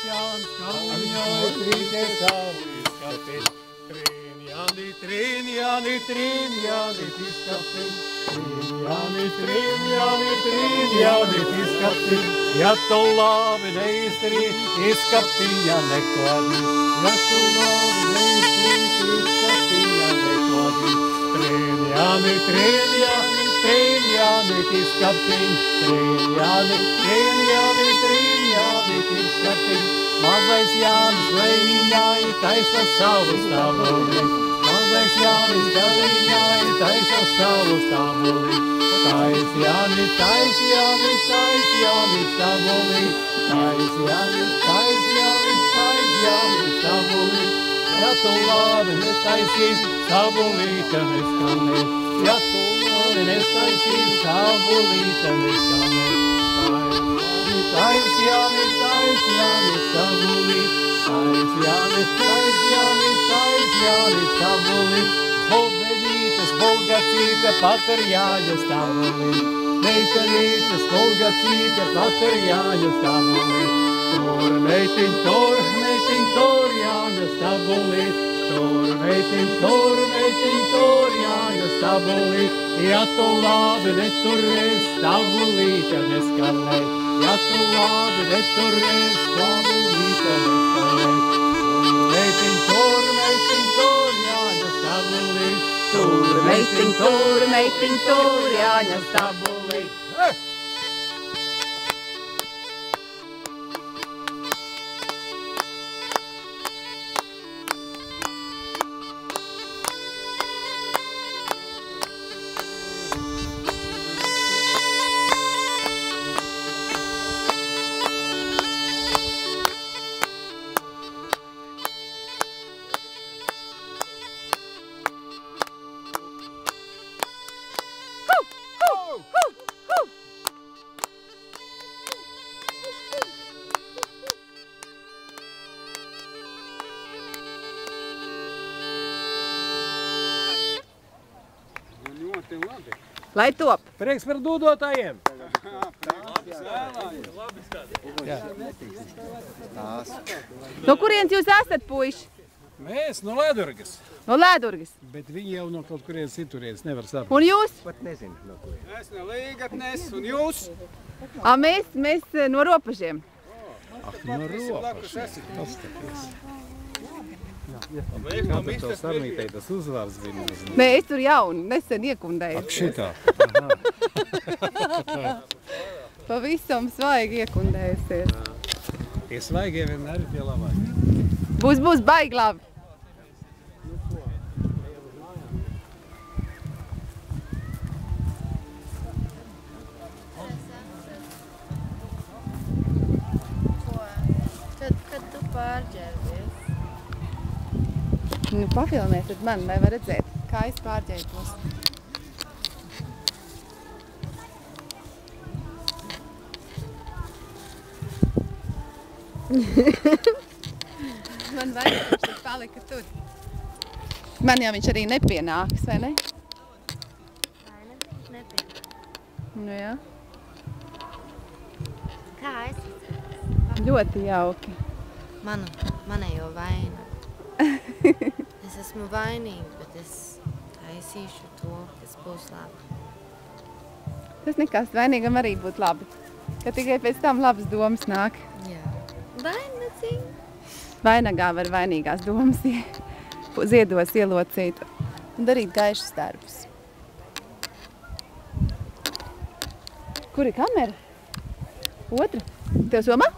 Jānis Kalniņai trīņķē savu izskapti. Trīņjāni, trīņjāni, trīņjāni, izskapti. Trīņjāni, trīņjāni, izskapti. Ja tu labi neizdarī, izskaptiņā nekladi. Ja tu labi neizdarī, izskaptiņā nekladi. Trīņjāni, trīņjāni, trīņjāni, izskapti. Trīņjāni, trīņjāni, trīņjāni, izskapti. Mazais Jānis Leiniņai taisa savu stāvoli. Mazais Jānis Galiņai taisa savu stāvoli. Tais Jānis, tais Jānis, tais Jānis stāvoli. Tais Jānis, tais Jānis, tais Jānis stāvoli. Ja tu labi netaisīs, stāvolīte neskanēs. Ja tu labi netaisīs, stāvolīte neskanēs. Tais Jānis, tais Jānis stāvoli. Tais Jānis, tais Jānis, tais Jānis stāvoli. Zvolvedītes, Volgacīte, pat ar Jāņa stāvoli. Meiterītes, Volgacīte, pat ar Jāņa stāvoli. Tur meitiņ, tur Jāņa stāvoli. Tur meitiņ, tur Jāņa stāvoli. Ja tu labi neturēs, stāvolīte neskanēs. Ja tu labi neturēs, stāvolīte neskanēs. Meitiņ, tur Jāņa stāvoli. Tur meitiņ, tur Jāņa stāvoli. Lai top! Prieks par dūdotājiem! No kurienes jūs esat, puiši? Mēs no Ledurgas. No Ledurgas. Bet viņi jau no kaut kurienes citurienes nevar saprast. Un jūs? Pat nezinu no kurienes. Es no Līgatnes, un jūs? Mēs no Ropažiem. No Ropažiem. Paskaties. Kāpēc to sarmītei tas uzvārds bija nezinu? Nē, es tur jaunu, nesen iekundēju. Ak šitā. Pavisam svaigi iekundējusies. Tie svaigie vienmēr ir tie labākie. Būs baigi labi. Kad tu pārģērbies? Nu, pafilmēsiet mani, lai var redzēt, kā es pārģērbos. Man vajag, viņš tad palika tur. Man jau viņš arī nepienāks, vai ne? Vai ne? Nepienāk. Nu jā. Kā es? Ļoti jauki. Manējo vaina. Es esmu vainīga, bet es taisīšu to, kas būs labi. Tas nekas, vainīgam arī būtu labi. Ka tikai pēc tam labas domas nāk. Jā. Vainagciņa. Vainagā var vainīgās domas ziedos ielocīt un darīt gaišus darbus. Kur ir kamera? Otra? Tev somā?